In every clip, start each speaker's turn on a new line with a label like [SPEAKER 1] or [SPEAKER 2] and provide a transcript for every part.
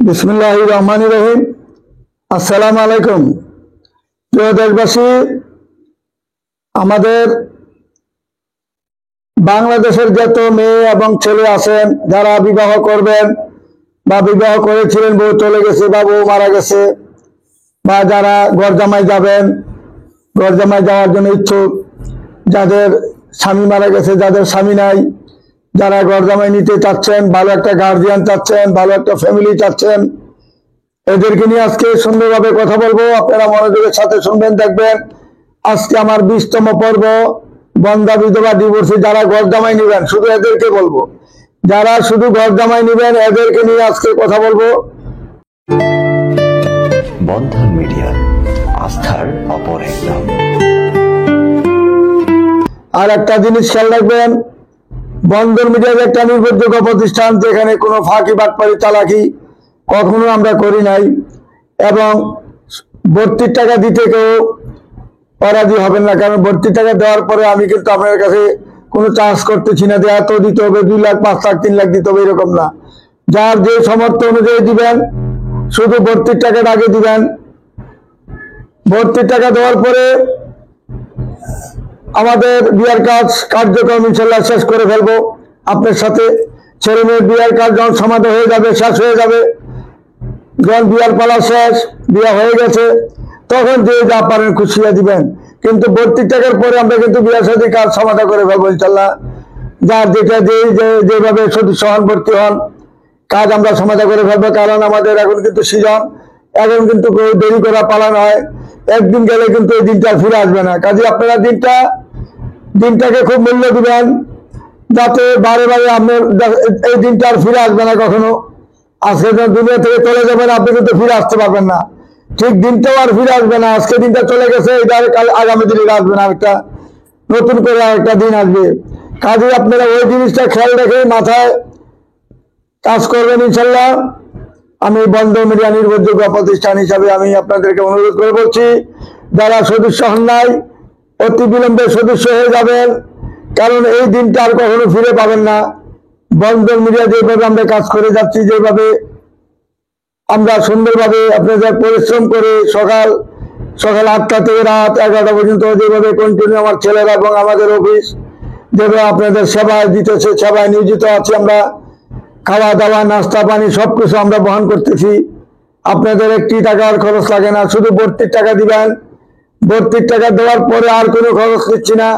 [SPEAKER 1] বিসমিল্লাহির রহমানির রহিম। আসসালামু আলাইকুম। প্রিয় দেশবাসী, আমাদের বাংলাদেশের যত মেয়ে এবং ছেলে আছেন যারা বিবাহ করবেন বা বিবাহ করেছিলেন, বউ চলে গেছে বা বউ মারা গেছে, বা যারা ঘর জামাই যাবেন, ঘর জামাই যাওয়ার জন্য ইচ্ছুক, যাদের স্বামী মারা গেছে, যাদের স্বামী নাই, যারা ঘর জামাই নিতে চাচ্ছেন, ভালো একটা গার্জিয়ান চাচ্ছেন, ভালো একটা ফ্যামিলি চাচ্ছেন, এদেরকে নিয়ে আজকে সুন্দরভাবে কথা বলবো। আপনারা মনোযোগের সাথে শুনবেন, দেখবেন। আজকে আমার 20তম পর্ব, বন্ধা বিধবা ডিভোর্সি যারা ঘর জামাই নিবেন, শুধু এদেরকে বলবো। যারা শুধু ঘর জামাই নিবেন এদেরকে নিয়ে আজকে কথা বলবো।
[SPEAKER 2] বন্ধন মিডিয়া, আস্থার অপর এক নাম।
[SPEAKER 1] আর একটা জিনিস খেয়াল রাখবেন, বন্ধন মিডিয়ার একটা নির্ভরযোগ্য প্রতিষ্ঠান, যেখানে কোনো ফাঁকি বাটপারি চালাকি কখনো আমরা করি নাই, এবং ভর্তির টাকা দিতে কেউ অরাজি হবেন না। কারণ ভর্তির টাকা দেওয়ার পরে আমি কিন্তু আপনার কাছে কোনো চার্জ করতেছি না যে এত দিতে হবে, 2 লাখ, 5 লাখ, 3 লাখ দিতে হবে, এরকম না। যার যে সামর্থ্য অনুযায়ী দিবেন, শুধু ভর্তির টাকাটা আগে দিবেন। ভর্তির টাকা দেওয়ার পরে আমাদের বিয়ার কাজ কার্যক্রম ইনশাল্লাহ শেষ করে ফেলবো। আপনার সাথে ছেলে মেয়ের বিয়ার কাজ যখন সমাধান হয়ে যাবে, শেষ হয়ে যাবে, যখন বিয়ার পালা শেষ, বিয়া হয়ে গেছে, তখন যে যা পারেন খুশিয়া দিবেন। কিন্তু ভর্তির টাকার পরে আমরা কিন্তু বিয়ার সাথে কাজ সমাধান করে ফেলবো ইনশাল্লাহ। যার যেটা যেভাবে সদস্য হন, ভর্তি হন, কাজ আমরা সমাধান করে ফেলবো। কারণ আমাদের এখন কিন্তু সিজন, এখন কিন্তু দেরি করা পালা নয়। একদিন গেলে কিন্তু এই দিনটা ফিরে আসবে না। কাজে আপনারা দিনটাকে খুব মূল্য দিবেন, যাতে বারে বারে আপনার এই দিনটা আর ফিরে আসবে না কখনো। আজকে দুনিয়া থেকে চলে যাবেন, আপনি কিন্তু ফিরে আসতে পারবেন না। ঠিক দিনটাও আর ফিরে আসবে না। আজকে দিনটা চলে গেছে, এটা আগামী দিনে আসবে না, একটা নতুন করে একটা দিন আসবে। কাজে আপনারা ওই জিনিসটা খেয়াল রেখে মাথায় কাজ করবেন ইনশাল্লাহ। আমি বন্ধন মিডিয়া নির্ভরযোগ্য প্রতিষ্ঠান হিসাবে আমি আপনাদেরকে অনুরোধ করে বলছি, যারা সদস্য হন নাই অতি বিলম্বে সদস্য হয়ে যাবেন, কারণ এই দিনটা আর কখনো ফিরে পাবেন না। বন্ধন মিডিয়া যেভাবে আমরা কাজ করে যাচ্ছি, যেভাবে আমরা সুন্দরভাবে আপনাদের পরিশ্রম করে সকাল 8টা থেকে রাত 11টা পর্যন্ত যেভাবে কন্টিনিউ আমার ছেলেরা এবং আমাদের অফিস যেভাবে আপনাদের সেবায় দিতেছে, সেবায় নিয়োজিত আছি আমরা। খাওয়া দাওয়া, নাস্তা পানি সবকিছু আমরা বহন করতেছি। আপনাদের একটি টাকার খরচ লাগে না, শুধু ভর্তির টাকা দিবেন। ভর্তির টাকা দেওয়ার পরে আর কোনো খরচ নিচ্ছি না।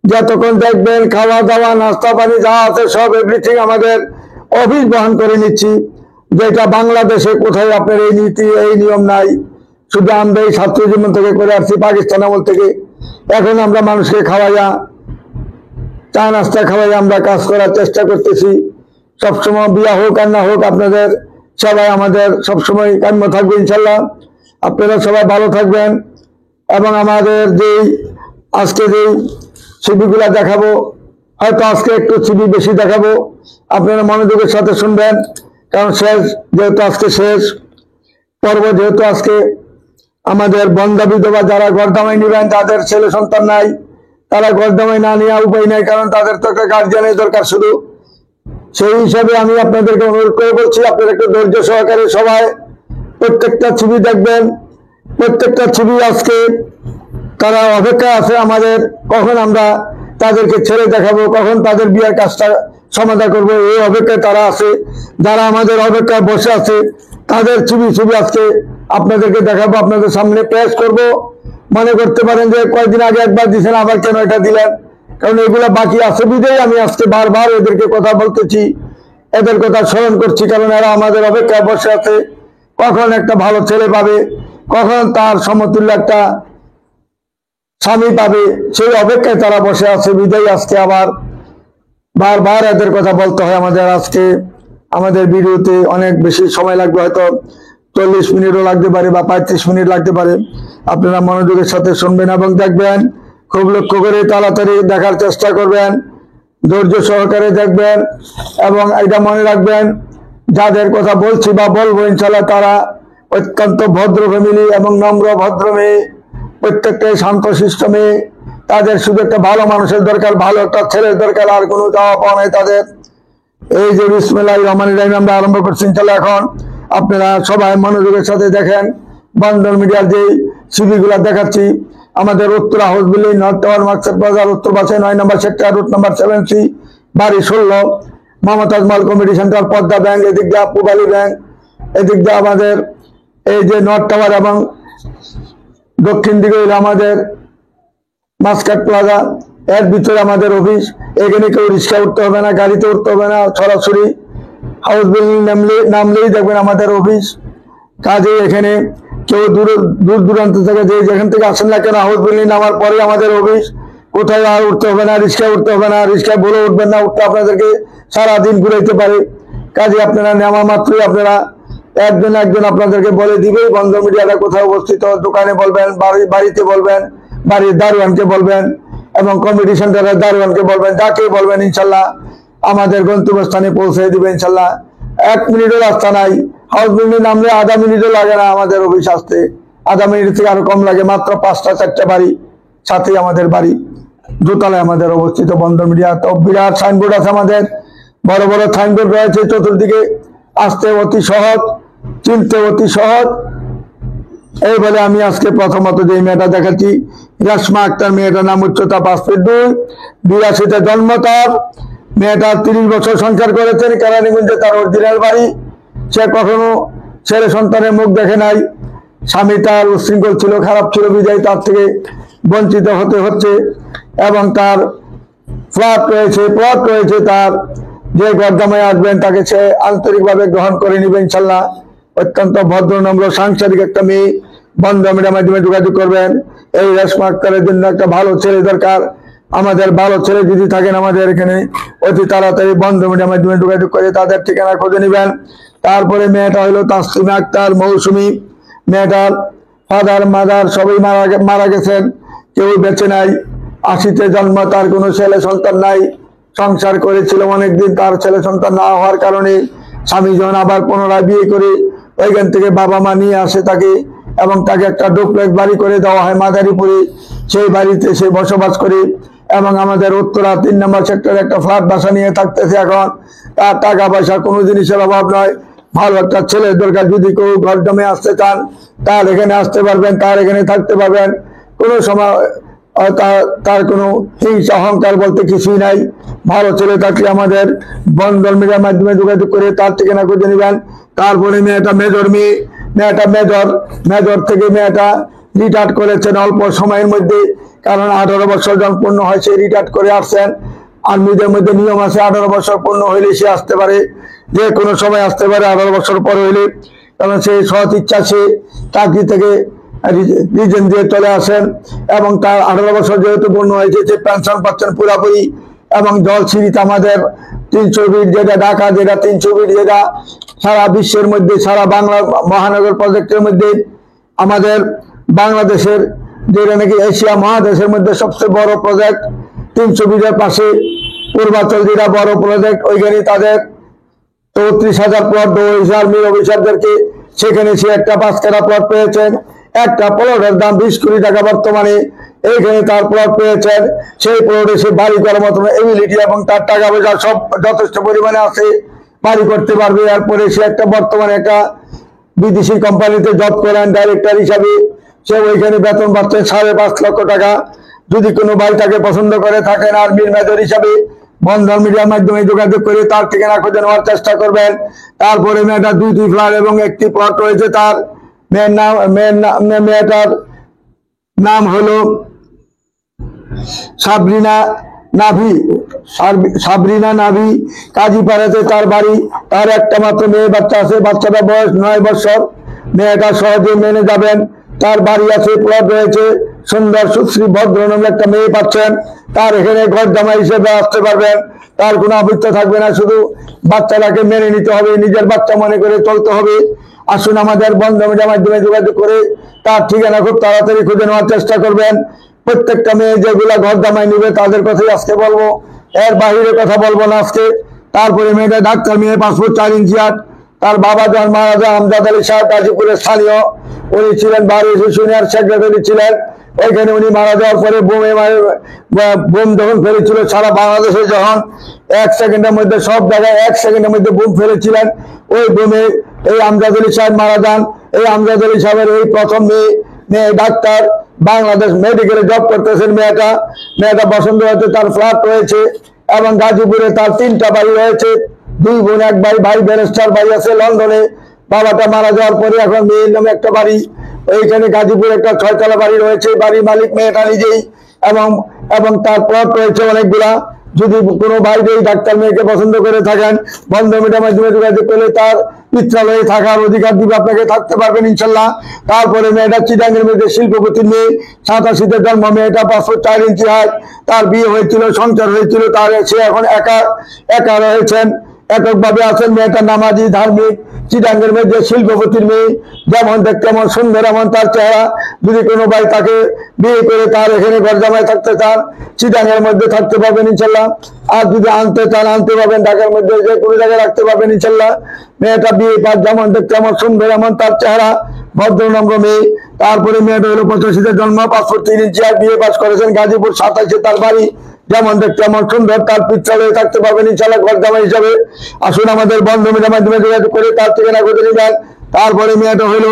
[SPEAKER 1] যতক্ষণ দেখবেন খাওয়া দাওয়া, নাস্তা পানি যা আছে সব এভরিথিং আমাদের অফিস বহন করে নিচ্ছি। যেটা বাংলাদেশে কোথায় আপনার এই নীতি, এই নিয়ম নাই। শুধু আমরা এই ছাত্র জীবন থেকে করে আসছি, পাকিস্তান আমল থেকে। এখন আমরা মানুষকে খাওয়াইয়া, চা নাস্তা খাওয়াইয়া আমরা কাজ করার চেষ্টা করতেছি। সবসময় বিয়া হোক আর না হোক, আপনাদের সবাই আমাদের সবসময় কাম্য থাকবে ইনশাল্লাহ। আপনারা সবাই ভালো থাকবেন। এবং আমাদের আজকে যে ছবিগুলা দেখাবো, হয়তো আজকে একটু ছবি বেশি দেখাবো, আপনারা মনোযোগের সাথে শুনবেন। কারণ যেহেতু আজকে শেষ পর্ব, যেহেতু আজকে আমাদের বন্ধা বিধবা যারা ঘর জামাই নিবেন, তাদের ছেলে সন্তান নাই, তারা ঘর জামাই না নেওয়া উপায় নাই, কারণ তাদের তো একটা গার্জিয়ানের দরকার শুধু। সেই হিসাবে আমি আপনাদেরকে অনুরোধ করে বলছি, আপনারা একটু ধৈর্য সহকারে সবাই প্রত্যেকটা ছবি দেখবেন। প্রত্যেকটা ছবি আজকে তারা অপেক্ষা আছে আমাদের, কখন আমরা তাদেরকে ছেড়ে দেখাবো, কখন তাদের বিয়ের কাজটা সমাধান করবো, এই অপেক্ষায় তারা আছে। যারা আমাদের অপেক্ষায় বসে আছে তাদের ছবি আজকে আপনাদেরকে দেখাবো, আপনাদের সামনে পেশ করব। মনে করতে পারেন যে কয়েকদিন আগে একবার দিয়েছেন, আবার কেন এটা দিলেন? কারণ এগুলা বাকি আছে বিধেই আমি আজকে বারবার এদেরকে কথা বলতেছি, এদের কথা স্মরণ করছি। কারণ এরা আমাদের অপেক্ষায় বসে আছে, কখন একটা ভালো ছেলে পাবে, কখন তার সমতুল্য একটা স্বামী পাবে, সেই অপেক্ষায় তারা বসে আছে বিদায় আজকে আবার বারবার এদের কথা বলতে হয় আমাদের। আজকে আমাদের ভিডিওতে অনেক বেশি সময় লাগবে, হয়তো 40 মিনিটও লাগতে পারে বা 35 মিনিট লাগতে পারে। আপনারা মনোযোগের সাথে শুনবেন এবং দেখবেন, খুব লক্ষ্য করে তাড়াতাড়ি দেখার চেষ্টা করবেন, ধৈর্য সহকারে দেখবেন। এবং এটা মনে রাখবেন, যাদের কথা বলছি বা বলবো ইনশাল্লাহ তারা অত্যন্ত ভদ্র ফ্যামিলি এবং নম্র ভদ্র মেয়ে, প্রত্যেকটাই শান্তশিষ্ট মেয়ে। তাদের শুধু একটা ভালো মানুষের দরকার, ভালো একটা ছেলের দরকার, আর কোনো চাওয়া পাওয়া নাই তাদের। এই যে বিসমিল্লাহির রহমানির রহিম আমরা আরম্ভ করছি ইনশাল্লাহ। এখন আপনারা সবাই মনোযোগের সাথে দেখেন। বন্ধন মিডিয়ার যে ছবিগুলো দেখাচ্ছি, আমাদের উত্তর house building, north tower, market বাজার, উত্তর পাশে 9 নম্বর সেক্টর, রুট নাম্বার 7C, বাড়ি 16, মমতাজ মাল কমিটি সেন্টার, পদ্মা ব্যাংক, এদিক দিয়ে পুবালি ব্যাংক, এদিক দিয়ে আমাদের এই যে নর্থ টাওয়ার এবং দক্ষিণ দিকে হইল আমাদের মাস্কাট প্লাজা, এর ভিতরে আমাদের অফিস। এখানে কেউ রিক্সা উঠতে হবে না, গাড়িতে উঠতে হবে না, সরাসরি হাউস বিল্ডিং নামলেই দেখবেন আমাদের অফিস। কাজে এখানে কেউ দূর দূরান্ত থেকে যেখান থেকে আসেন না কেন, হাউস বিল্ডিং নামার পরে আমাদের অফিস। কোথায় আর উঠতে হবে না, রিক্সায় উঠতে হবে না, রিক্সায় বলে উঠবেন না, উঠতে আপনাদেরকে সারাদিন ঘুরাইতে পারে। কাজে আপনারা নেওয়া মাত্রই আপনারা একজন আপনাদেরকে বলে দিবেই বন্ধন মিডিয়াটা কোথায় অবস্থিত। দোকানে বলবেন, বাড়িতে বলবেন, বাড়ির দারোয়ানকে বলবেন এবং কমিটি সেন্টারের দারোয়ানকে বলবেন, যাকে বলবেন ইনশাল্লাহ আমাদের গন্তব্যস্থানে পৌঁছে দিবে ইনশাল্লাহ। 1 মিনিটও রাস্তা নাই, হাউস বিল্ডিং নামলে আধা মিনিটও লাগে না আমাদের অফিস আসতে, আধা মিনিট থেকে আরো কম লাগে। মাত্র 5টা 4টা বাড়ি সাথেই আমাদের বাড়ি, দোতলায় আমাদের অবস্থিত বন্ধন মিডিয়া। তো বিরাট সাইনবোর্ড আছে আমাদের, বড় বড় সাইনবোর্ড রয়েছে চতুর্দিকে, আসতে অতি সহজ, চিনতে অতি সহজ। এই বলে আমি আজকে প্রথমত যে মেয়েটা দেখাচ্ছি, রেশমা আক্তার, মেয়েটার নাম, উচ্চতা 5 ফিট 2, 82-তে জন্ম তার। মেয়েটা 30 বছর সংসার করেছেন কেরানীগঞ্জে, তার অরিজিনাল বাড়ি। সে কখনো ছেলে সন্তানের মুখ দেখে নাই। স্বামী তার উশৃঙ্খল ছিল, খারাপ ছিল, বিদায় তার থেকে বঞ্চিত হতে হচ্ছে। এবং তার প্লট রয়েছে তার, যে গর্দামায় আসবেন তাকে সে আন্তরিকভাবে গ্রহণ করে নিবে ইনশাল্লাহ। অত্যন্ত ভদ্র নম্র সাংসারিক একটা মেয়ে। বন্ধন মিডিয়ার মাধ্যমে যোগাযোগ করবেন। এই রেশমা আক্তারের জন্য একটা ভালো ছেলে দরকার। আমাদের ভালো ছেলে যদি থাকেন আমাদের এখানে, অতি তাড়াতাড়ি বন্ধন মিডিয়ার মাধ্যমে যোগাযোগ করে তাদের ঠিকানা খুঁজে নেবেন। তারপরে মেয়েটা হলো তাসলিমা আক্তার মৌসুমী। মেয়েটার ফাদার মাদার সবাই মারা গেছেন, কেউ বেঁচে নাই। 80-তে জন্ম, তার কোনো ছেলে সন্তান নাই। সংসার করেছিল অনেকদিন, তার ছেলে সন্তান না হওয়ার কারণে স্বামী যখন আবার পুনরায় বিয়ে করে ওইখান থেকে বাবা মা নিয়ে আসে তাকে, এবং তাকে একটা ডুপ্লেক্স বাড়ি করে দেওয়া হয় মাদারীপুরে। সেই বাড়িতে সে বসবাস করে এবং আমাদের উত্তরা 3 নম্বর সেক্টরে একটা ফ্ল্যাট বাসা নিয়ে থাকতেছে এখন। তার টাকা পয়সা কোনো জিনিসের অভাব নয়। ভালো একটা ছেলের দরকার। যদি কেউ ঘর জমে আসতে চান তার এখানে আসতে পারবেন, তার এখানে থাকতে পারবেন। কোনো সময় তার কোনো হিংসা অহংকার বলতে কিছুই নাই। ভালো ছেলে থাকলে আমাদের বন্ধন মিডিয়ার মাধ্যমে যোগাযোগ করে তার ঠিকানা খুঁজে নেবেন। তারপরে মেয়েটা মেজর মেয়ে, মেয়েটা মেজর থেকে মেয়েটা রিটায়ার্ড করেছেন অল্প সময়ের মধ্যে, কারণ 18 বছর যখন পূর্ণ হয় সে রিটায়ার্ড করে আসছেন। আর্মিদের মধ্যে নিয়ম আছে 18 বছর পূর্ণ হইলে সে আসতে পারে, যে কোনো সময় আসতে পারে 18 বছর পর হইলে। কারণ সেই সৎ ইচ্ছা সে চাকরি থেকে রিজেন দিয়ে চলে আসেন এবং তার 18 বছর যেহেতু পূর্ণ হয়েছে সে পেনশন পাচ্ছেন পুরাপুরি। এবং জলসিঁড়িতে আমাদের 300 ফিট যেটা ঢাকা, যেটা 300 ফিট, যেটা সারা বিশ্বের মধ্যে, সারা বাংলা মহানগর প্রজেক্টের মধ্যে আমাদের বাংলাদেশের, যেটা নাকি এশিয়া মহাদেশের মধ্যে সবচেয়ে বড় প্রজেক্ট। 300 ফিটের পাশে পূর্বাচল যেটা বড় প্রজেক্ট, ওইখানে তাদের 34,000 প্লট আর্মির অফিসারদেরকে, সেখানে সে একটা 5 কাঠা প্লট পেয়েছেন। একটা প্লটের দাম 20 কোটি টাকা বর্তমানে। এইখানে তার প্লট পেয়েছেন, সেই প্লটে সে বাড়ি করার মতো এবিলিটি এবং তার টাকা পয়সা সব যথেষ্ট পরিমাণে আছে, বাড়ি করতে পারবে। এরপরে সে একটা বর্তমানে একটা বিদেশি কোম্পানিতে জব করেন ডাইরেক্টর হিসাবে। সে ওইখানে বেতন পাচ্ছেন 5.5 লক্ষ টাকা। যদি কোনো ভাই তাকে পছন্দ করে থাকেন আর্মির মেজর হিসাবে, বন্ধন মিডিয়ার মাধ্যমে যোগাযোগ করে তার ঠিকানা খুঁজে নেওয়ার চেষ্টা করবেন। তারপরে মেয়েটা 2টি ফ্ল্যাট এবং 1টি প্লট রয়েছে তার। মেয়েটার নাম হলো সাবরিনা নাভি। কাজীপাড়াতে তার বাড়ি। তার একটা মাত্র মেয়ে বাচ্চা আছে, বাচ্চাটা বয়স 9 বছর। মেয়েটা সহজে মেনে যাবেন। তার বাড়ি আছে, প্লট রয়েছে, সুন্দর সুশ্রী ভদ্রনম একটা মেয়ে পাচ্ছেন। তার এখানে ঘর জামাই হিসেবে আসতে পারবেন। তার কোনো আবৃত্ত থাকবে না, শুধু বাচ্চাটাকে মেনে নিতে হবে, নিজের বাচ্চা মনে করে চলতে হবে। আসুন আমাদের বন্ধন মিডিয়ার মাধ্যমে যোগাযোগ করে তার ঠিকানা খুব তাড়াতাড়ি খুঁজে নেওয়ার চেষ্টা করবেন। প্রত্যেকটা মেয়ে যেগুলা ঘর জামাই নিবে তাদের কথাই আজকে বলবো, এর বাহিরে কথা বলবো না আজকে। তারপরে মেয়েটা ডাক্তার, মেয়ে 5 ফুট 4 ইঞ্চি 8। তার বাবা যখন মারা যায় আমজাদ আলী সাহেব, গাজীপুরের স্থানীয়, উনি ছিলেন বাড়ি সিনিয়র সেক্রেটারি ছিলেন। ওইখানে উনি মারা যাওয়ার পরে বোম যখন ফেলেছিল সারা বাংলাদেশে, যখন 1 সেকেন্ডের মধ্যে সব জায়গায় 1 সেকেন্ডের মধ্যে বোম ফেলেছিলেন, ওই বোমে এই আমজাদ আলী সাহেব মারা যান। এই আমজাদ আলী সাহেবের এই প্রথম মেয়ে ডাক্তার, বাংলাদেশ মেডিকেলে জব করতেছেন। মেয়েটা বসন্তবাড়িতে তার ফ্ল্যাট রয়েছে এবং গাজীপুরে তার 3টা বাড়ি রয়েছে, 2 বোন 1 ভাই। ভাই ব্যারিস্টার, ভাই আছে লন্ডনে। বাবাটা মারা যাওয়ার পরে এখন মেয়ের নামে একটা বাড়ি, ওইখানে গাজীপুরে একটা 6তলা বাড়ি রয়েছে। বাড়ির মালিক মেয়েটা নিজেই এবং তার প্লট রয়েছে অনেকগুলা। যদি কোনো ভাই এই ডাক্তার মেয়েকে পছন্দ করে থাকেন, বন্ধ মিডিয়ার মাধ্যমে যোগাযোগ করলে তার পিত্রালয়ে থাকার অধিকার দিবে, আপনাকে থাকতে পারবেন ইনশাল্লাহ। তারপরে মেয়েটা চিটাঙ্গের মধ্যে শিল্পপতির মেয়ে, 87-তে জন্ম। মেয়েটা 5 ফুট 4 ইঞ্চি হাইট। তার বিয়ে হয়েছিল, সংসার হয়েছিল, তার সে এখন একা রয়েছেন, এককভাবে আছেন। মেয়েটা নামাজি, ধার্মিক, চিটাঙ্গের মধ্যে শিল্পপতির মেয়ে। যেমন দেখতে এমন সুন্দর, এমন তার চেহারা। যদি কোনো ভাই তাকে বিয়ে করে তার এখানে ঘর জামাই থাকতে চান, চিটাঙ্গের মধ্যে থাকতে পারবেন ইনশাল্লাহ। আর যদি আনতে চান আনতে পারবেন, ঢাকার মধ্যে যে কোনো জায়গায় রাখতে পারবেন ইনশাল্লাহ। মেয়েটা বিয়ে পাস, যেমন দেখতে এমন সুন্দর, এমন তার চেহারা, ভদ্রনম্র মেয়ে। তারপরে মেয়েটা হলো 85-তে জন্ম, 5 ফুট 3 ইঞ্চি আর বিয়ে পাস করেছেন গাজীপুর। 27-এ তার বাড়ি। যেমন দেখতে এমন সুন্দর, তার পিত্রালয়ে থাকতে পারবেন ইনশাল্লাহ ঘর জামাই হিসাবে। আসুন আমাদের বন্ধ মিডিয়ার মাধ্যমে যোগাযোগ করে তার ঠিকানা খুঁজে নিবেন। তারপরে মেয়েটা হলো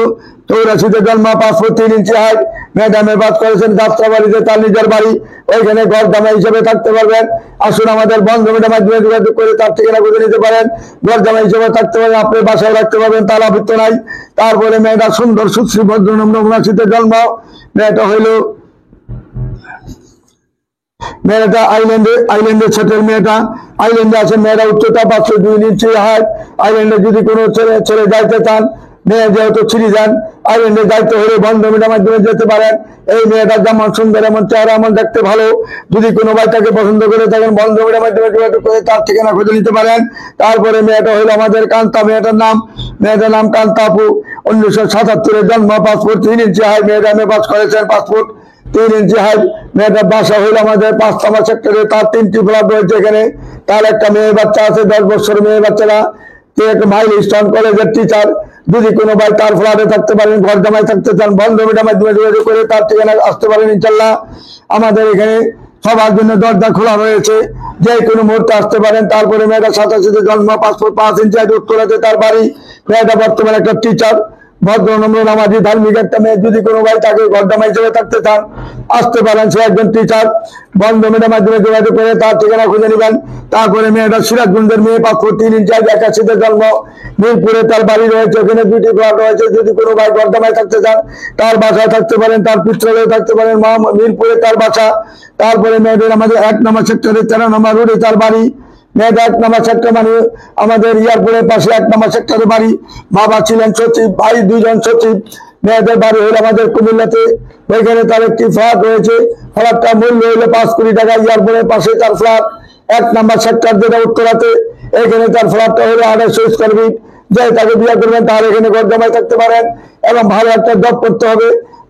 [SPEAKER 1] 84-তে জন্ম, 5 ফুট 3 ইঞ্চি হাইট। মেয়েটা মেবাদ করেছেন যাত্রাবাড়িতে, তার নিজের বাড়ি, ওইখানে ঘর জামাই হিসেবে থাকতে পারবেন। আসুন আমাদের বন্ধ মিডিয়ার মাধ্যমে যোগাযোগ করে তার ঠিকানা খুঁজে নিতে পারেন, ঘর জামাই হিসেবে থাকতে পারেন, আপনার বাসায় রাখতে পারবেন, তার আবৃত্ত নাই। তারপরে মেয়েটা সুন্দর, সুশ্রী, ভদ্রনম্র, 79-তে জন্ম। মেয়েটা আইল্যান্ডে সেটেল। মেয়েটা আইল্যান্ডে আছে। মেয়েরা উচ্চতা 502 ইঞ্চি হাইট। আইল্যান্ডে যদি কোনো ছেলে যাইতে চান, মেয়ে যেহেতু সিটিজেন, আইল্যান্ডে যাইতে হলে বন্ধ মিডিয়ার মাধ্যমে যেতে পারেন। এই মেয়েটা যেমন সুন্দর, এমন চেহারা, এমন দেখতে ভালো। যদি কোনো ভাই তাকে পছন্দ করে থাকেন, বন্ধ মিডিয়ার মাধ্যমে যোগাযোগ করে তার ঠিকানা খুঁজে নিতে পারেন। তারপরে মেয়েটা হলো আমাদের কান্তা। মেয়েটার নাম কান্তা আপু। 1977-এ জন্ম, 5 ফুট 3 ইঞ্চি হাইট। মেয়েটা মেবাস করেছেন, 5 ফুট 3 ইঞ্চি হাইট। মেয়েটার বাসা হইল আমাদের 5 নম্বর সেক্টরে। তার 3টি ফ্ল্যাট রয়েছে এখানে। তার একটা মেয়ে বাচ্চা আছে, 10 বছরের মেয়ে বাচ্চারা। মাইলস্টোন কলেজের টিচার। যদি কোনো ভাই তার ফ্ল্যাটে থাকতে পারেন, ঘর জামাই থাকতে চান, বন্ধ মিডিয়ার মাধ্যমে যোগাযোগ করে তার ঠিকানা আসতে পারেন ইনশাল্লাহ। আমাদের এখানে সবার জন্য দরজা খোলা রয়েছে, যে কোনো মুহূর্তে আসতে পারেন। তারপরে মেয়েটা 87-তে জন্ম, 5 ফুট 5 ইঞ্চি হাইট, উত্তরাতে তার বাড়ি। মেয়েটা বর্তমানে একটা টিচার, ভদ্রনম্র, নামাজি, ধার্মিক একটা মেয়ে। যদি কোনো ভাই তাকে ঘর জামাই হিসেবে থাকতে চান, আসতে পারেন। সে একজন টিচার, বন্ধ মিডিয়ার মাধ্যমে যোগাযোগ করে তার ঠিকানা খুঁজে নেবেন। তারপরে মেয়েটা সিরাজগঞ্জের মেয়ে, 5 ফুট 3 ইঞ্চি, 81-তে জন্ম। মিরপুরে তার বাড়ি রয়েছে, ওখানে 2টি ফ্ল্যাট রয়েছে। যদি কোনো ভাই ঘর জামাই থাকতে চান, তার বাসায় থাকতে পারেন, তার পিত্রালয়ে থাকতে পারেন, মিরপুরে তার বাসা। তারপরে মেয়েদের আমাদের 1 নম্বর সেক্টরে 13 নম্বর রোডে তার বাড়ি। মেয়েটা 1 নম্বর সেক্টর, মানে আমাদের এয়ারপোর্টের পাশে 1 নম্বর সেক্টরে বাড়ি। বাবা ছিলেন সচিব, ভাই 2 জন সচিব। মেয়েদের বাড়ি হলো আমাদের কুমিল্লাতে, ওইখানে তার একটি ফ্ল্যাট রয়েছে। ফ্ল্যাটটার মূল্য হলো 5 কোটি টাকা। এয়ারপোর্টের পাশে তার ফ্ল্যাট, 1 নম্বর সেক্টর, যেটা উত্তরাতে। এখানে তার ফ্ল্যাটটা হলো 2800 স্কয়ার ফিট। যে তাকে বিয়ে করবেন, তার এখানে ঘর জামাই থাকতে পারেন। এবং ভালো একটা জব করতে হবে,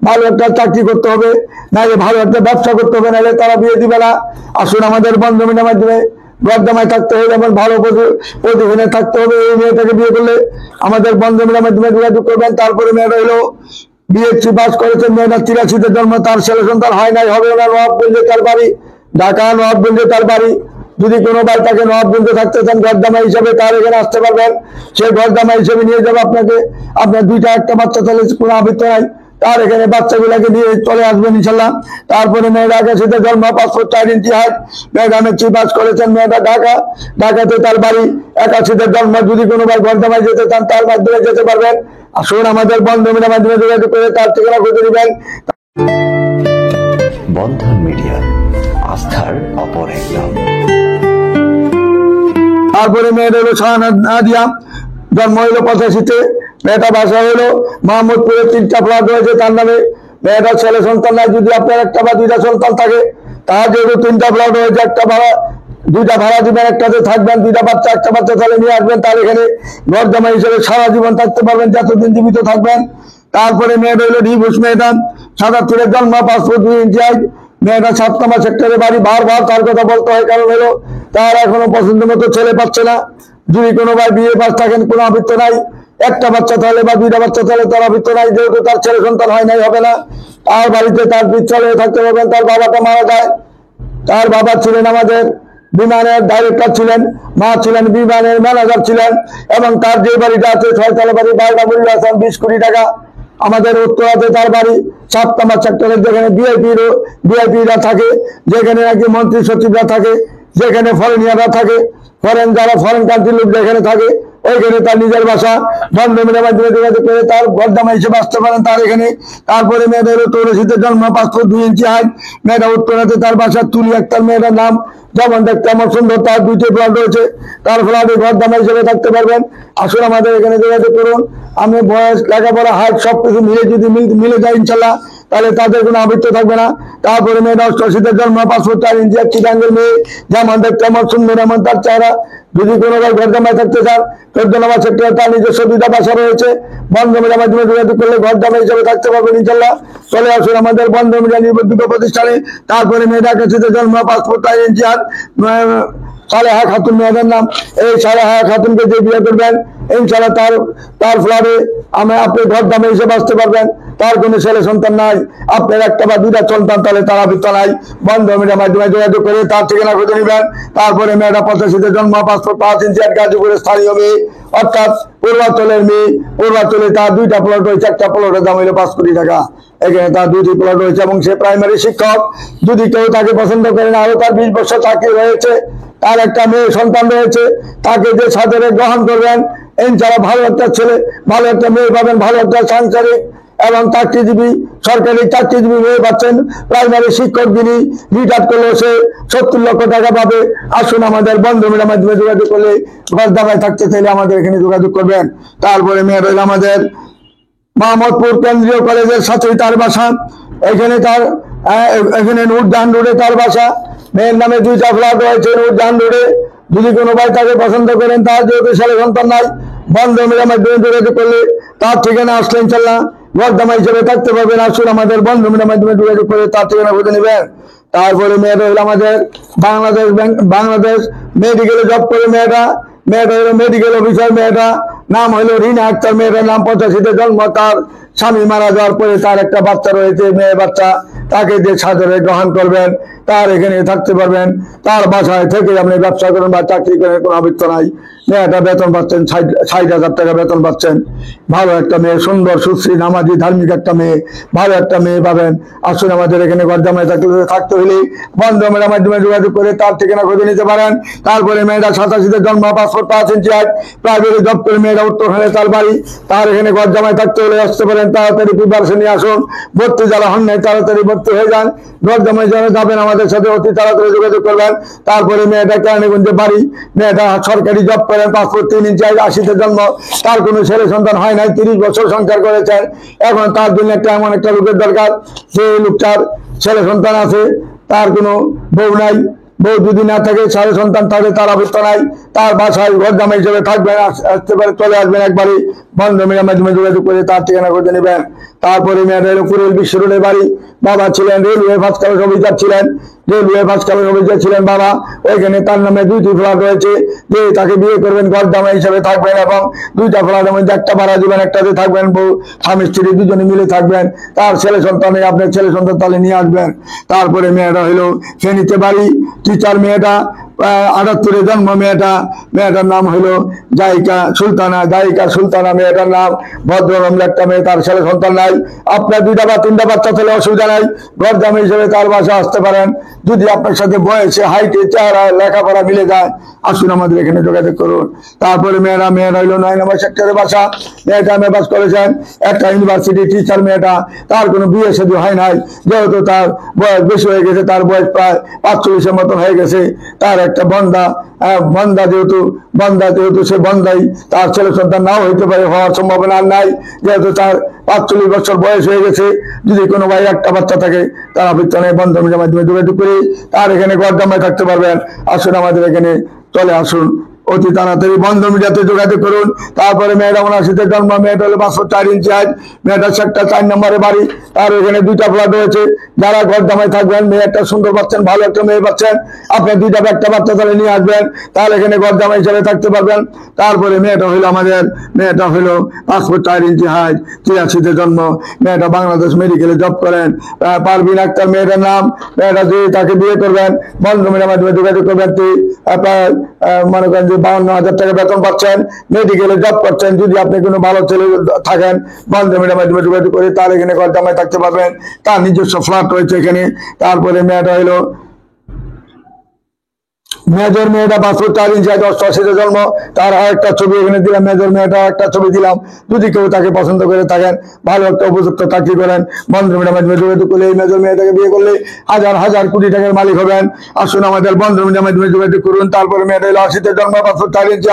[SPEAKER 1] ভালো একটা চাকরি করতে হবে, নাহলে ভালো একটা ব্যবসা করতে হবে, নাহলে তারা বিয়ে দিবে না। আসুন আমাদের বন্ধ মিডিয়ার মাধ্যমে ঘর জামাই থাকতে হবে, যেমন ভালো প্রতিদিনে থাকতে হবে। এই মেয়েটাকে বিয়ে করলে আমাদের বন্ধ মিডিয়ার মাধ্যমে যোগাযোগ করবেন। তারপরে মেয়েটা হলো বিএসসি পাস করেছেন। মেয়েটা 83-তে জন্ম, তার ছেলে সন্তান হয় নাই, হবে না। নবাবগঞ্জে তার বাড়ি, ঢাকা নবাবগঞ্জে তার বাড়ি। যদি কোনো ভাই তাকে নবাবগঞ্জে থাকতে চান ঘর জামাই হিসাবে, তার এখানে আসতে পারবেন। সে ঘর জামাই হিসেবে নিয়ে যাবে আপনাকে। আপনার 2টা 1টা বাচ্চা, তাহলে কোনো আবৃত্ত নাই, তার এখানে বাচ্চাগুলাকে নিয়ে চলে আসবেন ইনশাল্লাহ। তারপরে মেয়েটা 81-তে জন্ম, 5 ফুট 4 ইঞ্চি হাইট। মেয়েটা মেট্রিক পাস করেছেন। মেয়েটা ঢাকাতে তার বাড়ি। 81-তে জন্ম। যদি কোনো ভাই ঘর জামাই যেতে চান, তার মাধ্যমে যেতে পারবেন। আসুন আমাদের বন্ধ মিডিয়ার মাধ্যমে যোগাযোগ করে তার ঠিকানা খুঁজে নেবেন।
[SPEAKER 2] বন্ধন মিডিয়া, আস্থার অপর এক নাম।
[SPEAKER 1] তারপরে মেয়েটা হলো শাহানাত নাদিয়া, জন্ম হইলো 85-তে। মেয়েটা বাসা হলো মোহাম্মদপুরে, 3টা ফ্ল্যাট রয়েছে তার নামে। মেয়েটার ছেলে সন্তান নাই। যদি আপনার 1টা বা 2টা সন্তান থাকে, তার যেহেতু 3টা ফ্ল্যাট রয়েছে, 2টা ভাড়া দিবেন, 1টাতে থাকবেন। 2টা বাচ্চা, 1টা বাচ্চা তাহলে নিয়ে আসবেন, তার এখানে ঘর জামাই হিসেবে সারা জীবন থাকতে পারবেন, যতদিন জীবিত থাকবেন। তারপরে মেয়েটা হলো ডিভোর্স। মেয়েটা 77-এ জন্ম, 5 ফুট 2 ইঞ্চি হাইট। মেয়েটা 7 নম্বর সেক্টরে বাড়ি। বারবার তার কথা বলতে হয়, কারণ হলো তার এখনো পছন্দ মতো ছেলে পাচ্ছে না। যদি কোনো ভাই বিয়ে পাস থাকেন, কোনো আবৃত্ত নাই। 1টা বাচ্চা তাহলে বা 2টা বাচ্চা তাহলে তার আবৃত্ত নাই, যেহেতু তার ছেলে সন্তান হয় নাই, হবে না। তার বাড়িতে তার পিত্রালয়ে থাকতে পারবেন। তার বাবাটা মারা যায়। তার বাবা ছিলেন আমাদের বিমানের ডাইরেক্টর ছিলেন, মা ছিলেন বিমানের ম্যানেজার ছিলেন, এবং তার যে বাড়িটা আছে 6 তলা বাড়ি, বাড়িটা মূল্য আছে 20 কোটি টাকা। আমাদের উত্তরাতে তার বাড়ি 7 নম্বর সেক্টরে, যেখানে ভিআইপিরা থাকে, যেখানে নাকি মন্ত্রী সচিবরা থাকে, যেখানে ফরেনিয়াররা থাকে, যারা ফরেন কান্ট্রির লোক যেখানে থাকে, ওইখানে তার নিজের বাসা। বন্ধ মিডিয়ার মাধ্যমে যোগাযোগ করে তার ঘরজামাই হিসেবে আসতে পারেন তার এখানে। তারপরে মেয়েদের উত্তরশীতে জন্ম, পাসপোর্ট 2 ইঞ্চি হাইট, মেয়েটা উত্তরাতে, তার বাসা তুলি আক্তার, মেয়েটার নাম, যেমন দেখতে আমার সুন্দর, তার 2টি প্লট রয়েছে, তার ফ্ল্যাটে ঘরজামাই হিসেবে থাকতে পারবেন। আসুন আমাদের এখানে যোগাযোগ করুন। আমি বয়স, লেখাপড়া, হাইট সবকিছু মিলে যদি মিলে যায় ইনশাল্লাহ, তাহলে তাদের কোনো আবৃত্ত থাকবে না। তারপরে মেয়েটা অষ্টআশিতে জন্ম, পাসপোর্ট 4 ইঞ্চি, একটি ডাঙ্গের মেয়ে, যেমন দেখতে আমার সুন্দর, এমন তার চেহারা। যদি কোনো ভাই ঘরজামাই থাকতে চান, 14 নম্বর সেক্টরে তার নিজস্ব 2টা বাসা রয়েছে। বন্ধ মিডিয়ার মাধ্যমে যোগাযোগ করলে ঘরজামাই হিসেবে থাকতে পারবেন ইনশাল্লাহ। চলে আসুন আমাদের বন্ধ মিডিয়া নিবন্ধিত প্রতিষ্ঠানে। তারপরে মেয়েটা কাছে জন্ম, পাসপোর্ট 4 ইঞ্চি আর সালেহা খাতুন মেয়েদের নাম। এই সালেহা খাতুনকে যে বিয়ে করবেন ইনশাল্লাহ তার ফ্ল্যাটে আপনি ঘরজামাই হিসেবে আসতে পারবেন। তার কোনো ছেলে সন্তান নাই, আপনার 1টা বা 2টা সন্তান, তাহলে তার আবৃত্ত নাই। বন্ধ মিডিয়ার মাধ্যমে যোগাযোগ করে তার ঠিকানা খুঁজে নেবেন। তারপরে মেয়েটা 85তে জন্ম, পাসপোর্ট 5 ইঞ্চি আর গাজীপুরের স্থানীয় মেয়ে, অর্থাৎ পূর্বাঞ্চলের মেয়ে। পূর্বাঞ্চলে তার 2টা প্লট রয়েছে, একটা প্লটের দাম হলো 5 কোটি টাকা। এখানে তার 2টি প্লট রয়েছে এবং সে প্রাইমারি শিক্ষক। যদি কেউ তাকে পছন্দ করেন, আরো তার 20 বছর চাকরি রয়েছে, তার একটা মেয়ে সন্তান রয়েছে, তাকে যে সাদরে গ্রহণ করবেন ইনশাআল্লাহ ভালো একটা ছেলে, ভালো একটা মেয়ে পাবেন, ভালো একটা সাংসারিক এবং চাকরিজীবী, সরকারি চাকরিজীবী মেয়ে পাচ্ছেন। প্রাইমারি শিক্ষক যিনি রিটায়ার করলে সে 70 লক্ষ টাকা পাবে। আসুন আমাদের বন্ধ মিডিয়ার মাধ্যমে যোগাযোগ করলে, ঘরজামাই থাকতে চাইলে আমাদের এখানে যোগাযোগ করবেন। তারপরে মেয়ে রইল আমাদের মোহাম্মদপুর কেন্দ্রীয় কলেজের সাথে তার বাসা। এখানে নূরজাহান রোডে তার বাসা। মেয়ের নামে 2টা ফ্ল্যাট রয়েছে নূরজাহান রোডে। যদি কোনো ভাই তাকে পছন্দ করেন, তার যেহেতু ছেলে সন্তান নাই, বন্ধ মিডিয়ার মাধ্যমে যোগাযোগ করলে তার ঠিকানা আসলে ইনশাল্লাহ ঘরজামাই হিসেবে থাকতে পারবেন। আসুন আমাদের বন্ধ মিডিয়ার মাধ্যমে যোগাযোগ করে তার ঠিকানা খুঁজে নেবেন। তারপরে মেয়েটা হলো আমাদের বাংলাদেশ মেডিকেলে জব করে মেয়েটা হলো মেডিকেল অফিসার। মেয়েটা নাম হলো রিনা আক্তার। মেয়েটার নাম 85তে জন্ম, তার স্বামী মারা যাওয়ার পরে তার একটা বাচ্চা রয়েছে, মেয়ে বাচ্চা। তাকে যে সাদরে গ্রহণ করবেন, তার এখানে থাকতে পারবেন। তার বাসায় থেকে আপনি ব্যবসা করেন বা চাকরি করেন, কোনো আবৃত্ত নাই। মেয়েটা বেতন পাচ্ছেন 60,000 টাকা বেতন পাচ্ছেন। ভালো একটা মেয়ে, সুন্দর, সুশ্রী, নামাজি, ধার্মিক একটা মেয়ে, ভালো একটা মেয়ে পাবেন। আসুন আমাদের এখানে ঘরজামাই থাকতে হলে বন্ধ মিডিয়ার মাধ্যমে যোগাযোগ করে তার ঠিকানা খুঁজে নিতে পারেন। তারপরে মেয়েটা 87তে জন্ম, পাসপোর্ট 5 ইঞ্চি হাইট, প্রাইভেটে জব করে মেয়েটা উত্তরখানে তার বাড়ি। তার এখানে ঘরজামাই থাকতে হলে আসতে পারেন। তাড়াতাড়ি প্রিপারেশন নিয়ে আসুন। ভর্তি যারা হন নাই তাড়াতাড়ি ভর্তি হয়ে যান। ঘরজামাই যারা যাবেন আমাদের সাথে অতি তাড়াতাড়ি যোগাযোগ করবেন। তারপরে মেয়েটা কেরানীগঞ্জে বাড়ি। মেয়েটা সরকারি জব করেন, পাসপোর্ট 3 ইঞ্চি হাইট, 80তে জন্ম। তার কোনো ছেলে সন্তান হয় নাই, 30 বছর সংসার করেছেন। এখন তার জন্য এমন একটা লোকের দরকার যে লোকটার ছেলে সন্তান আছে, তার কোনো বউ নাই। বউ যদি না থাকে, ছেলে সন্তান থাকে, তার আবৃত্ত নাই। তার বাসায় ঘরজামাই হিসেবে থাকবেন। আসতে পারে, চলে আসবেন একবারই। বন্ধ মিডিয়ার মাধ্যমে যোগাযোগ করে তার ঠিকানা খুঁজে নেবেন। তারপরে মেয়েটা হলো কুড়িল বিশ্ব রোডের বাড়ি। বাবা ছিলেন রেলওয়ে ফার্স্ট ক্লাস অফিসার ছিলেন। বাবা। ওইখানে তার নামে 2টি ফ্ল্যাট রয়েছে। যে তাকে বিয়ে করবেন, ঘরজামাই হিসেবে থাকবেন এবং 2টা ফ্ল্যাটের মধ্যে একটা ভাড়া দিবেন, একটাতে থাকবেন। বউ স্বামী স্ত্রী দুজনে মিলে থাকবেন। তার ছেলে সন্তান, আপনার ছেলে সন্তান তাহলে নিয়ে আসবেন। তারপরে মেয়েটা হইলো ফেনীতে বাড়ি, টিচার। মেয়েটা 78-এ জন্ম। মেয়েটার নাম হইলো জাইকা সুলতানা। মেয়েটার নাম ভদ্ররম্য একটা মেয়ে, তার ছেলে সন্তান নাই। আপনার 2টা বা 3টা বাচ্চা তাহলে অসুবিধা নাই। ঘরজামাই হিসেবে তার বাসা আসতে পারেন। যদি আপনার সাথে বয়সে, হাইটে, চেহারা, লেখাপড়া মিলে যায়, আসুন আমাদের এখানে যোগাযোগ করুন। তারপরে মেয়েরা হইলো 9 নম্বর সেক্টরে বাসা। মেয়েটা মেবাস করেছেন, একটা ইউনিভার্সিটি টিচার। মেয়েটা, তার কোনো বিয়ে শাদী হয় নাই, যেহেতু তার বয়স বেশি হয়ে গেছে, তার বয়স প্রায় 45-এর মতন হয়ে গেছে। তার একটা বন্দা যেহেতু সে বন্দাই, তার ছেলে সন্তান নাও হইতে পারে, হওয়ার সম্ভাবনা নাই, যেহেতু তার 45 বছর বয়স হয়ে গেছে। যদি কোনো ভাই একটা বাচ্চা থাকে, তার আবৃত্ত নেই। বন্ধ মিডিয়ার মাধ্যমে যোগাযোগ করে তার এখানে ঘরজামাই থাকতে পারবেন। আসুন আমাদের এখানে চলে আসুন। অতি তাড়াতাড়ি বন্ধ মিডিয়াতে যোগাযোগ করুন। তারপরে মেয়েটা 79 জন্ম, মেয়েটা হলো 5 ফুট 4 ইঞ্চি হাইট, মেয়েটা সেক্টর 4 নম্বরে বাড়ি, তার এখানে 2টা ফ্ল্যাট রয়েছে। যারা ঘর জামাই থাকবেন, মেয়ে একটা সুন্দর পাচ্ছেন, ভালো একটা মেয়ে পাচ্ছেন, আপনি 2টা একটা বাচ্চা তাহলে নিয়ে আসবেন, তাহলে এখানে ঘর জামাই হিসেবে থাকতে পারবেন। তারপরে মেয়েটা হইলো আমাদের, মেয়েটা হইলো 5 ফুট 4 ইঞ্চি হাইট, 83 জন্ম, মেয়েটা বাংলাদেশ মেডিকেলে জব করেন। পারভিন আক্তার মেয়েটার নাম। মেয়েটা যদি তাকে বিয়ে করবেন, বন্ধ মিডিয়ার মাধ্যমে যোগাযোগ করবেন। মনে করেন যে 52,000 টাকা বেতন পাচ্ছেন, মেডিকেলে জব করছেন। যদি আপনি কোনো ভালো ছেলে থাকেন, বন্ধ মিডিয়ার মাধ্যমে যোগাযোগ করে তার এখানে ঘর জামাই থাকতে পারবেন। তার নিজস্ব ফ্ল্যাট রয়েছে এখানে। তারপরে মেয়েটা হইলো মেজর, মেয়েটা 5 ফুট 4 ইঞ্চি, 88 জন্ম, তার একটা ছবি এখানে দিলাম। মেজর মেয়েটা একটা ছবি দিলাম। যদি কেউ তাকে পছন্দ করে থাকেন, ভালো একটা উপযুক্ত চাকরি করেন, বন্ধ মিডিয়ার মাধ্যমে যোগাযোগ করলে এই মেজর মেয়েটাকে বিয়ে করলে হাজার হাজার কোটি টাকার মালিক হবেন। আসুন আমাদের বন্ধ মিডিয়ার মাধ্যমে যোগাযোগ করুন। তারপরে মেয়েটা হলো 80 জন্ম, 5 ফুট 4 ইঞ্চি,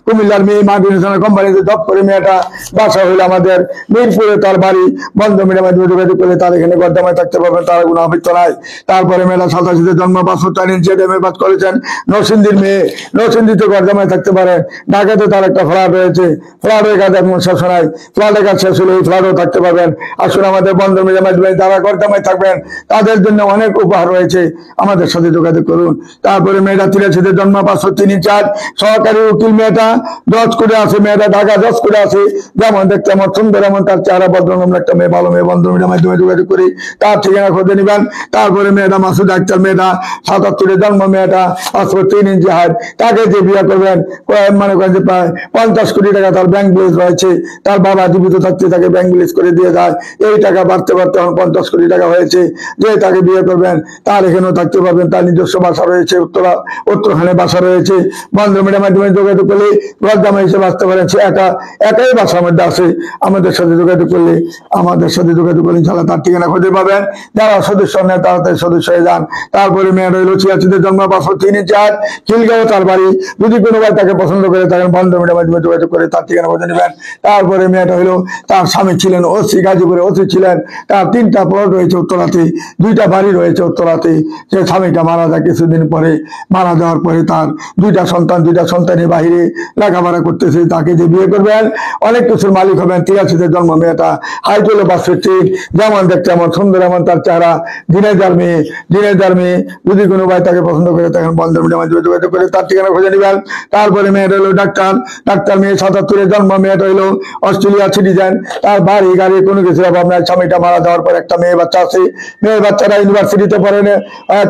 [SPEAKER 1] কুমিল্লার মেয়ে, মাল্টিনেশনাল কোম্পানিতে জব করে। মেয়েটা বাসা হইলো আমাদের মিরপুরে, তার বাড়ি। বন্ধ মিডিয়ার মাধ্যমে যোগাযোগ করলে তার এখানে ঘর জামাই থাকতে পারবেন, তার কোনো আবৃত্ত নাই। তারপরে মেয়েটা 87 জন্ম, 5 ফুট 4 ইঞ্চি, এমএ পাস করেছেন। নরসিংদীর মেয়ে, নরসিংদীতে ঘর জামাই থাকতে পারে। ঢাকাতে তার একটা ফ্ল্যাট রয়েছে, ফ্ল্যাটের কাজ এখন শেষ নাই, ফ্ল্যাটের কাজ শেষ হলে এই ফ্ল্যাটও থাকতে পারবেন। আসুন আমাদের বন্ধ মিডিয়ার মাধ্যমে যারা ঘর জামাই থাকবেন, তাদের জন্য অনেক উপহার রয়েছে, আমাদের সাথে যোগাযোগ করুন। তারপরে মেয়েটা 83 জন্ম, 5 ফুট 3 ইঞ্চি, সহকারী উকিল। মেয়েটা জজ করে আছে, মেয়েটা ঢাকা জজ করে আছে। যেমন দেখতে আমার সুন্দর, এমন তার চেহারা ভদ্রনম্র একটা মেয়ে, ভালো মেয়ে। বন্ধ মিডিয়ার মাধ্যমে যোগাযোগ করি, তার ঠিকানা খুঁজে নিবেন। তারপরে মেয়েটা মাসুদ আক্তার, মেয়েটা 77 জন্ম, মেয়েটা 5 ফুট 3 ইঞ্চি হাইট। তাকে যে বিয়ে করবেন, মনে করেন যে প্রায় 50 কোটি টাকা তার ব্যাংক ব্যালেন্স রয়েছে। তার বাবা জীবিত থাকতে তাকে ব্যাংক ব্যালেন্স করে দিয়ে যায়। এই টাকা বাড়তে বাড়তে এখন 50 কোটি টাকা হয়েছে। যে তাকে বিয়ে করবেন, তার এখানেও থাকতে পারবেন। তার নিজস্ব বাসা রয়েছে, উত্তরখানে বাসা রয়েছে। বন্ধ মিডিয়ার মাধ্যমে যোগাযোগ করলে ঘর জামাই হিসেবে আসতে পারেন। সে একাই বাসার মধ্যে আছে। আমাদের সাথে যোগাযোগ করলে ইনশাআল্লাহ তার ঠিকানা খুঁজে পাবেন। যারা সদস্য নেয় তাড়াতাড়ি সদস্য হয়ে যান। তারপরে মেয়েটা হইলো 86 জন্ম, 5 ফুট 3 ইঞ্চি, খিলগাঁও তার বাড়ি। যদি কোনো ভাই তাকে পছন্দ করে থাকেন, বন্ধ মিডিয়ার মাধ্যমে যোগাযোগ করে তার ঠিকানা খুঁজে নেবেন। তারপরে মেয়েটা হইলো, তার স্বামী ছিলেন ওসি, গাজীপুরে ওসি ছিলেন। তার 3টা প্লট রয়েছে উত্তরাতে, 2টা বাড়ি রয়েছে উত্তরাতে। সে স্বামীটা মারা যায় কিছুদিন পরে। মারা যাওয়ার পরে তার 2টা সন্তানের বাহিরে লেখাপড়া করতেছে। তাকে যে বিয়ে করবেন, অনেক কিছুর মালিক হবেন। 83 জন্ম, মেয়েটা হাইট হলো 5 ফিট 6, যেমন দেখতে এমন সুন্দর, এমন তার চেহারা। দিনেদার মেয়ে। যদি কোনো ভাই তাকে পছন্দ করে থাকেন, বন্ধ মিডিয়ার মাধ্যমে যোগাযোগ করে তার ঠিকানা খুঁজে নিবেন। তারপরে মেয়েটা হলো ডাক্তার মেয়ে, 77 জন্ম, মেয়েটা হইলো অস্ট্রেলিয়া সিটিজেন। তার বাড়ি গাড়ি কোনো কিছুর অভাব নাই। স্বামীটা মারা যাওয়ার পর একটা মেয়ে বাচ্চা আছে। মেয়ে বাচ্চারা ইউনিভার্সিটিতে পড়েন,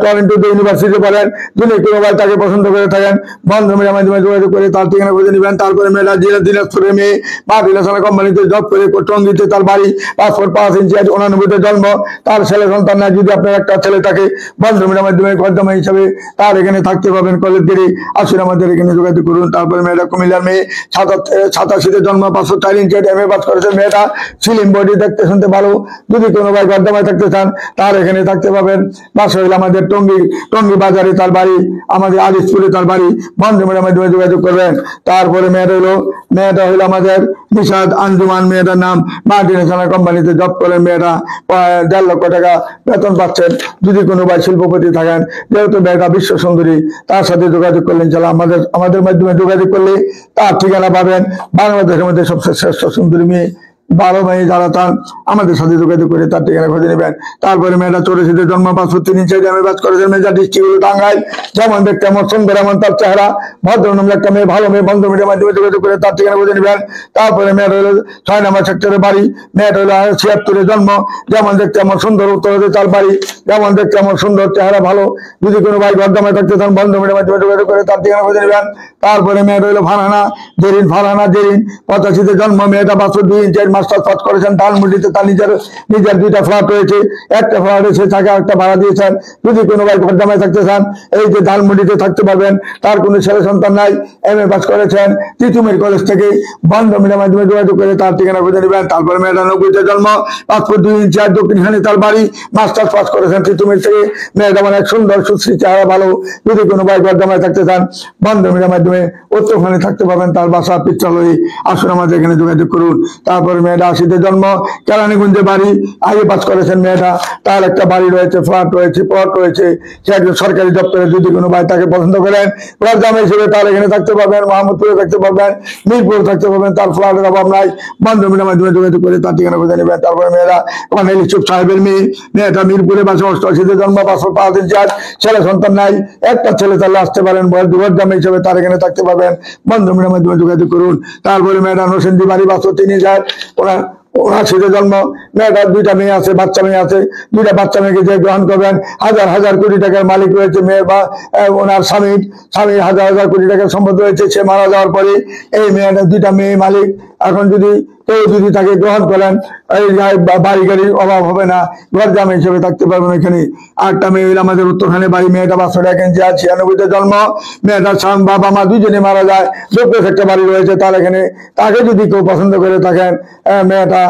[SPEAKER 1] টরন্টোতে ইউনিভার্সিটিতে পড়েন। যদি কোনো ভাই তাকে পছন্দ করে থাকেন, বন্ধ মিডিয়ার মাধ্যমে যোগাযোগ করে তার ঠিকানা খুঁজে নিবেন। তারপরে মেয়েটা দিনাজপুরের মেয়ে, মাল্টিনেশনাল কোম্পানিতে জব করে টঙ্গীতে তার বাড়ি। 5 ফুট 5 ইঞ্চি, 89 জন্ম। তার ছেলে সন্তান নাই। যদি আপনার একটা ছেলে থাকে, বন্ধ মিডিয়ার মাধ্যমে ঘর জামাই হিসাবে তার এখানে থাকতে পারবেন। কলেজ গেড়ে আসুন আমাদের এখানে যোগাযোগ করুন। তারপরে মেয়েটা কুমিল্লার মেয়ে, 87 জন্ম, 5 ফুট 4 ইঞ্চি, এমএ পাস করেছে। মেয়েটা স্লিম বডি, দেখতে শুনতে ভালো। যদি কোনো ভাই ঘর জামাই থাকতে চান, তার এখানে থাকতে পাবেন। বাসা হইল আমাদের টঙ্গী বাজারে তার বাড়ি, আমাদের আলিশপুরে তার বাড়ি। বন্ধ মিডিয়ার মাধ্যমে যোগাযোগ করবেন। তারপরে মেয়েটা হইলো আমাদের নিশাদ আঞ্জুমান, মেয়েটার নাম। মাল্টিনেশনাল কোম্পানিতে জব করেন। মেয়েটা 1.5 লক্ষ টাকা বেতন পাচ্ছেন। যদি কোনো ভাই শিল্পপতি থাকেন, যেহেতু মেয়েটা বিশ্ব সুন্দরী, তার সাথে যোগাযোগ করলেন। চলো আমাদের মাধ্যমে যোগাযোগ করলে তার ঠিকানা পাবেন। বাংলাদেশের মধ্যে সবচেয়ে শ্রেষ্ঠ সুন্দরী মেয়ে, 12 মেয়ে যারা চান, আমাদের সাথে যোগাযোগ করে তার ঠিকানা খুঁজে নেবেন। তারপরে মেয়েটা 84 জন্ম, 5 ফুট 3 ইঞ্চি, এমএ পাস করেছেন। মেজা ডিস্ট্রিক্ট হলো টাঙ্গাইল। যেমন দেখতে এমন সুন্দর, এমন তার চেহারা, ভদ্রনম্র একটা মেয়ে, ভালো মেয়ে। বন্ধ মিডিয়ার মাধ্যমে যোগাযোগ করে তার ঠিকানা খুঁজে নেবেন। তারপরে মেয়েটা হলো 6 নম্বর সেক্টরের বাড়ি। মেয়েটা হলো 76 জন্ম। যেমন দেখতে এমন সুন্দর, উত্তরে তার বাড়ি। যেমন দেখতে এমন সুন্দর, চেহারা ভালো। যদি কোনো ভাই ঘর জামাই থাকতে চান, বন্ধ মিডিয়ার মাধ্যমে যোগাযোগ করে তার ঠিকানা খুঁজে নেবেন। তারপরে মেয়েটা হলো ফারহানা জেরিন, 85 জন্ম। মেয়েটা 5 ফুট 2 ইঞ্চি, মাস্টার পাস করেছেন। ধানমন্ডিতে তার নিজের 2টা ফ্ল্যাট রয়েছে। একটা ফ্ল্যাট এসে তাকে একটা ভাড়া দিয়েছেন। যদি কোনো ভাই ঘর জামাই থাকতে চান, এই যে ধানমন্ডিতে থাকতে পারবেন। তার কোনো ছেলে সন্তান নাই, এমএ পাস করেছেন তিতুমির কলেজ থেকে। বন্ধ মিডিয়ার মাধ্যমে যোগাযোগ করে তার ঠিকানা খুঁজে নেবেন। তারপরে মেয়েটা 90 জন্ম, 5 ফুট 2 ইঞ্চি, দক্ষিণখানে তার বাড়ি। মাস্টার্স পাস করেছেন তিতুমির থেকে। মেয়েটা মানে সুন্দর, সুশ্রী, চেহারা ভালো। যদি কোনো ভাই ঘর জামাই থাকতে চান, বন্ধ মিডিয়ার মাধ্যমে উত্তরখানে থাকতে পারবেন। তার বাসা পিত্রালয়ে। আসুন আমাদের এখানে যোগাযোগ করুন। তারপরে মেয়েটা 80-তে জন্ম, কেরানীগঞ্জে বাড়ি, আগে পাস করেছেন মেয়েটা। তার একটা বাড়ি রয়েছে, ফ্ল্যাট রয়েছে, প্লট রয়েছে, সে একজন সরকারি দপ্তরে। যদি কোনো ভাই তাকে পছন্দ করেন ঘর জামাই হিসেবে তার এখানে থাকতে পারবেন, মোহাম্মদপুরে থাকতে পারবেন, মিরপুরে থাকতে পারবেন। তার ফ্ল্যাটের অভাব নাই, বান্ধবীর মাধ্যমে যোগাযোগ করে তার ঠিকানা খুঁজে নেবেন। তারপরে মেয়েরা ওখানে ইউসুফ সাহেবের মেয়ে, মেয়েটা মিরপুরে বাসে, 88-তে জন্ম, 5 ইঞ্চি আর ছেলে সন্তান নাই, একটা ছেলে তাহলে আসতে পারেন, ঘর জামাই হিসেবে তার এখানে থাকতে পারবেন, বান্ধবীর মাধ্যমে যোগাযোগ করুন। তারপরে মেয়েটা নরসিংদী বাড়ি, 503 ওনার 79-তে জন্ম, মেয়েটার 2টা মেয়ে আছে, বাচ্চা মেয়ে আছে। 2টা বাচ্চা মেয়েকে যে গ্রহণ করবেন, হাজার হাজার কোটি টাকার মালিক রয়েছে মেয়ের, বা ওনার স্বামীর হাজার হাজার কোটি টাকার সম্পদ রয়েছে। সে মারা যাওয়ার পরে এই মেয়েটা 2টা মেয়ে মালিক। এখন যদি কেউ যদি তাকে গ্রহণ করেন, এই বাড়ি গাড়ির অভাব হবে না, ঘর জামাই হিসেবে থাকতে পারবেন এখানে। আরেকটা মেয়ে হইল আমাদের উত্তরখানে বাড়ি, মেয়েটা 501 ইঞ্চি আর 96-তে জন্ম, মেয়েটার বাবা মা দুজনে মারা যায়, যোগ্য একটা বাড়ি রয়েছে তার এখানে। তাকে যদি কেউ পছন্দ করে থাকেন, মেয়েটা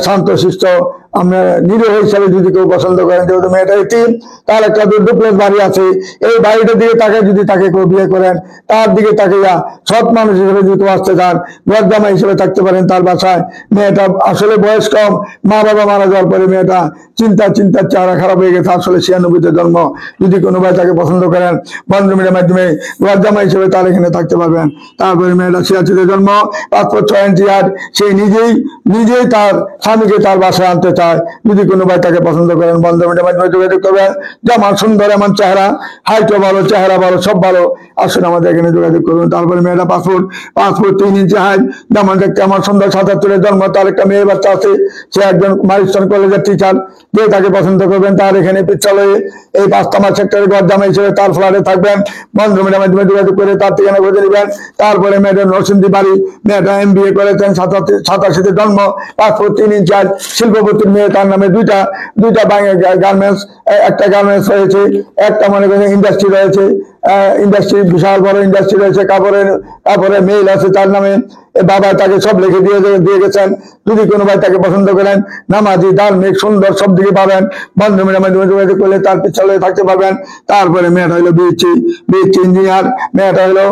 [SPEAKER 1] শান্তশিষ্ট, আমরা নিরীহ হিসাবে যদি কেউ পছন্দ করেন, যেহেতু মেয়েটা এতিম, তার একটা ডুপ্লেক্স বাড়ি আছে, এই বাড়িটার দিকে তাকে যদি তাকে কেউ বিয়ে করেন, তার দিকে তাকে সৎ মানুষ হিসেবে যদি কেউ আসতে চান, ঘর জামাই হিসেবে থাকতে পারেন তার বাসায়। মেয়েটা আসলে বয়স কম, মা বাবা মারা যাওয়ার পরে মেয়েটা চিন্তার চেহারা খারাপ হয়ে গেছে, আসলে 96-তে জন্ম। যদি কোনো ভাই তাকে পছন্দ করেন, বান্ধবীর মাধ্যমে ঘর জামাই হিসেবে তার এখানে থাকতে পারবেন। তারপরে মেয়েটা 86-তে জন্ম, 5 ফুট 6 ইঞ্চি আর, সে নিজেই তার স্বামীকে তার বাসায় আনতে চায়। যদি কোনো ভাই তাকে পছন্দ করেন, বান্ধবীর মাধ্যমে যোগাযোগ করবেন। যেমন সুন্দর এমন চেহারা, হাইটও ভালো, চেহারা ভালো, সব ভালো, আসুন আমাদের এখানে যোগাযোগ করুন। তারপরে মেয়েটা 5 ফুট 3 ইঞ্চি হাইট, যেমন দেখতে আমার সুন্দর, 77-এর জন্ম, তার একটা মেয়ে বাচ্চা আছে, সে একজন মাইলস্টোন কলেজের টিচার। যে তাকে পছন্দ করবেন তার এখানে পিচ্ছালয়ে এই 5 নম্বর সেক্টরে ঘর জামাই হিসেবে তার ফ্ল্যাটে থাকবেন, বান্ধবীর মাধ্যমে যোগাযোগ করে তার ঠিকানা খুঁজে নেবেন। তারপরে মেয়েটা নরসিংদী বাড়ি, মেয়েটা MBA করেছেন, 87-তে জন্ম, 5 ফুট 3 ইঞ্চি আর, শিল্পপতির মেয়ে, তার নামে দুইটা গার্মেন্টস, একটা গার্মেন্টস রয়েছে, একটা মনে করেন ইন্ডাস্ট্রি রয়েছে, ইন্ডাস্ট্রি বিশাল বড় ইন্ডাস্ট্রি রয়েছে, কাপড়ের মেইল আছে তার নামে। বাবা তাকে সব লিখে দিয়ে গেছেন। যদি কোনো ভাই তাকে পছন্দ করেন, নামাজি, ধার্মিক, সুন্দর, সব দিকে পাবেন, বান্ধবীর মাধ্যমে যোগাযোগ করলে তার পিছনে থাকতে পারবেন। তারপরে মেয়েটা হলো বিএসসি ইঞ্জিনিয়ার, মেয়েটা হলো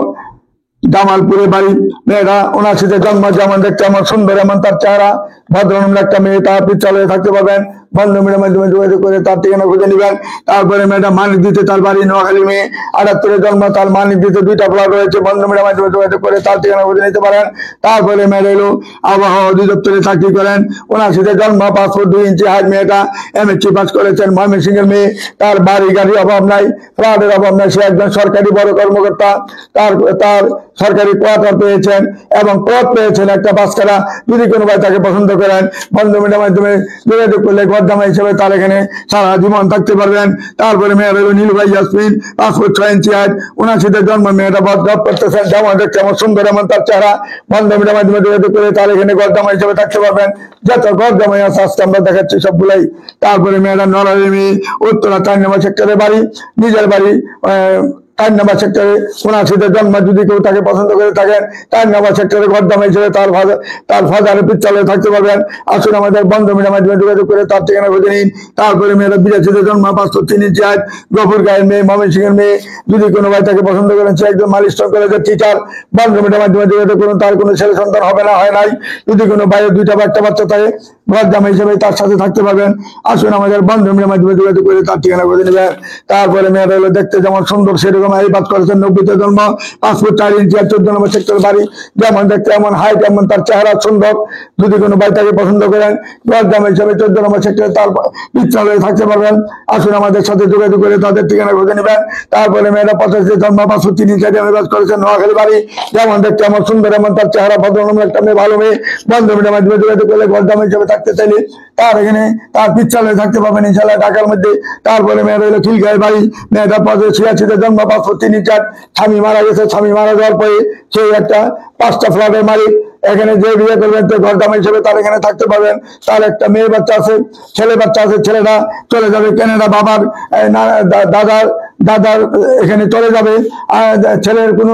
[SPEAKER 1] জামালপুরে বাড়ি, মেয়েটা 79-তে জন্ম, যেমন দেখতে এমন সুন্দর, এমন তার চেহারা, ভদ্রনম্র একটা মেয়ে, তার পিছনে থাকতে পারবেন, বান্ধবীর মাধ্যমে যোগাযোগ করে তার ঠিকানা খুঁজে নেবেন। তারপরে মেয়েটা মানিকদিতে তার বাড়ি, নোয়াখালী মেয়ে, 78-এ জন্ম, তার মানিকদিতে 2টা ফ্ল্যাট রয়েছে, বান্ধবীর মাধ্যমে যোগাযোগ করে তার ঠিকানা খুঁজে নিতে পারেন। তারপরে মেয়েটা হলো আবহাওয়া অধিদপ্তরে চাকরি করেন, 79-তে জন্ম, 5 ফুট 2 ইঞ্চি হাইট, মেয়েটা MSc পাস করেছেন, ময়মনসিংহের মেয়ে, তার বাড়ি গাড়ির অভাব নাই, ফ্ল্যাটের অভাব নাই, সে একজন সরকারি বড় কর্মকর্তা। তার সরকারি কোয়ার্টার পেয়েছেন এবং পদ পেয়েছেন একটা বাচ্চারা। যদি কোনো ভাই তাকে পছন্দ করেন, বান্ধবীর মাধ্যমে যোগাযোগ করলে ঘর জামাই হিসেবে তার এখানে সারা জীবন থাকতে পারবেন। তারপরে মেয়ের হলো নীলভাই ইয়াসমিন, 5 ফুট 6 ইঞ্চি হাইট, 79-তে জন্ম, মেয়েটা জব করতেছেন, যেমন দেখতে এমন সুন্দর, এমন তার চেহারা, বান্ধবীর মাধ্যমে যোগাযোগ করে তার এখানে ঘর জামাই হিসেবে থাকতে পারবেন। যত ঘর জামাই আছে আজকে আমরা দেখাচ্ছি সবগুলাই। তারপরে মেয়েটা নরহরি মেয়ে, উত্তরা 4 নম্বর সেক্টরে বাড়ি, নিজের বাড়ি 4 নম্বর সেক্টরে, 79-তে জন্ম। যদি কেউ তাকে পছন্দ করে থাকেন, 4 নম্বর সেক্টরে ঘর জামাই হিসেবে তার ফাদারের পিছনে থাকতে পারবেন। আসুন আমাদের বান্ধবীর মাধ্যমে যোগাযোগ করে তার ঠিকানা খুঁজে নিন। তারপরে মেয়েরা 82-তে জন্ম, 5 ফুট 3 ইঞ্চি হাইট, গফুর গায়ের মেয়ে, ময়মনসিংহের মেয়ে। যদি কোনো ভাই তাকে পছন্দ করেন, সে একজন মাইলস্টোন কলেজের টিচার, বান্ধবীর মাধ্যমে যোগাযোগ করুন। তার কোনো ছেলে সন্তান হবে না, হয় নাই। যদি কোনো ভাইয়ের 2টা বাচ্চা থাকে, ঘর জামাই হিসেবে তার সাথে থাকতে পারবেন। আসুন আমাদের বান্ধবীর মাধ্যমে যোগাযোগ করে তার ঠিকানা খুঁজে নেবেন। তারপরে মেয়েরা হলো দেখতে যেমন সুন্দর, সেরকম এই পাস করেছেন, 90-তে জন্ম, 5 ফুট 4 ইঞ্চি আর, 14 নম্বর সেক্টর বাড়ি, যেমন দেখতে এমন হাইট, এমন তার চেহারা সুন্দর। যদি কোনো ভাই তাকে পছন্দ করেন, ঘর জামাই হিসেবে 14 নম্বর সেক্টরে তার বিদ্যালয়ে থাকতে পারবেন। আসুন আমাদের সাথে যোগাযোগ করে তাদের ঠিকানা খুঁজে নেবেন। তারপরে মেয়েরা 85-তে জন্ম, 5 ফুট 3 ইঞ্চি পাস করেছেন, নোয়াখালী বাড়ি, যেমন দেখতে এমন সুন্দর, এমন তার চেহারা, ভদ্রনম্র একটা মেয়ে, ভালো মেয়ে, বান্ধবীর মাধ্যমে যোগাযোগ করলে ঘর জামাই হিসেবে থাকতে চাইলে তার এখানে তার পিচ্ছালয়ে থাকতে পারবেন ইনশাআল্লাহ, ঢাকার মধ্যে। তারপরে মেয়েরা হলো খিলগাঁয়ের বাড়ি, মেয়েটা 86-তে জন্ম, 5 ফুট 3 ইঞ্চি, স্বামী মারা গেছে, স্বামী মারা যাওয়ার পরে সেই একটা 5টা ফ্ল্যাটের মালিক। এখানে যে বিয়ে করবেন তো ঘর জামাই হিসেবে তার এখানে থাকতে পারবেন। তার একটা মেয়ে বাচ্চা আছে, ছেলে বাচ্চা আছে, ছেলেটা চলে যাবে কানাডা, বাবার দাদার এখানে চলে যাবে। আর ছেলের কোনো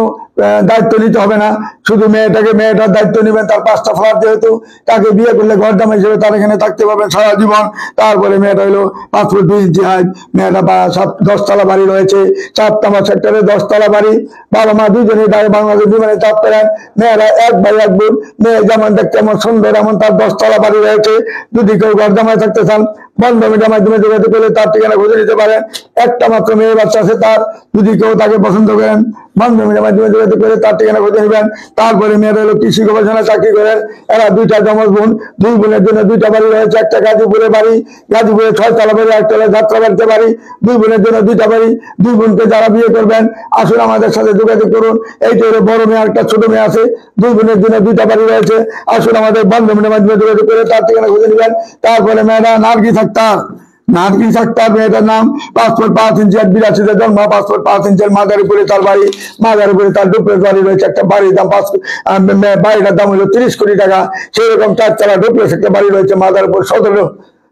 [SPEAKER 1] দায়িত্ব নিতে হবে না, শুধু মেয়েটার দায়িত্ব নেবেন। তার 5টা ফ্ল্যাট, যেহেতু তাকে বিয়ে করলে ঘরজামাই হিসেবে তার এখানে থাকতে পারবেন সারা জীবন। তারপরে মেয়েটা হলো 5 ফুট 2 ইঞ্চি হাইট, মেয়েটা 10 তলা বাড়ি রয়েছে, 4 নম্বর সেক্টরে 10 তলা বাড়ি। বাবা মা দুজনে বাংলাদেশ বিমানে চাপ করেন। মেয়েরা 1 ভাই 1 বোন, মেয়ে যেমন দেখতে এমন সুন্দর, এমন তার 10 তলা বাড়ি রয়েছে। যদি কেউ ঘরজামাই থাকতে চান বন্ধ মিডিয়ার মাধ্যমে যোগাযোগ করলে তার ঠিকানা খুঁজে নিতে পারেন। একটা মাত্র মেয়ে বাচ্চা আছে তার, যদি কেউ তাকে পছন্দ করেন বন্ধ মিডিয়ার মাধ্যমে যোগাযোগ করে তার ঠিকানা খুঁজে নেবেন। তারপরে মেয়েরা হলো কৃষি গবেষণা চাকরি করেন। এরা 2টা যমজ বোন, 2 বোনের জন্য 2টা বাড়ি রয়েছে। একটা গাজীপুরে বাড়ি, গাজীপুরে 6 তলা বাড়ি, 1 তলা যাত্রাবাড়িতে বাড়ি। 2 বোনের জন্য 2টা বাড়ি। 2 বোনকে যারা বিয়ে করবেন আসলে আমাদের সাথে যোগাযোগ করুন। এইটা হলো বড় মেয়ে, একটা ছোট মেয়ে আছে। 2 বোনের জন্য 2টা বাড়ি রয়েছে। আসলে আমাদের বন্ধ মিডিয়ার মাধ্যমে যোগাযোগ করে তার ঠিকানা খুঁজে নেবেন। তারপরে মেয়েরা নার্গিস আক্তার, মেয়েটার নাম, পাসপোর্ট 5 ইঞ্চি, 82-তে জন্ম, পাসপোর্ট 5 ইঞ্চের, মাদারীপুরে তার বাড়ি। মাদারীপুরে তার ডুপ্লেক্স বাড়ি রয়েছে। একটা বাড়ির দাম বাড়িটার দাম হলো 30 কোটি টাকা। সেই রকম 4 তলা ডুপ্লেক্স একটা বাড়ি রয়েছে মাদারীপুর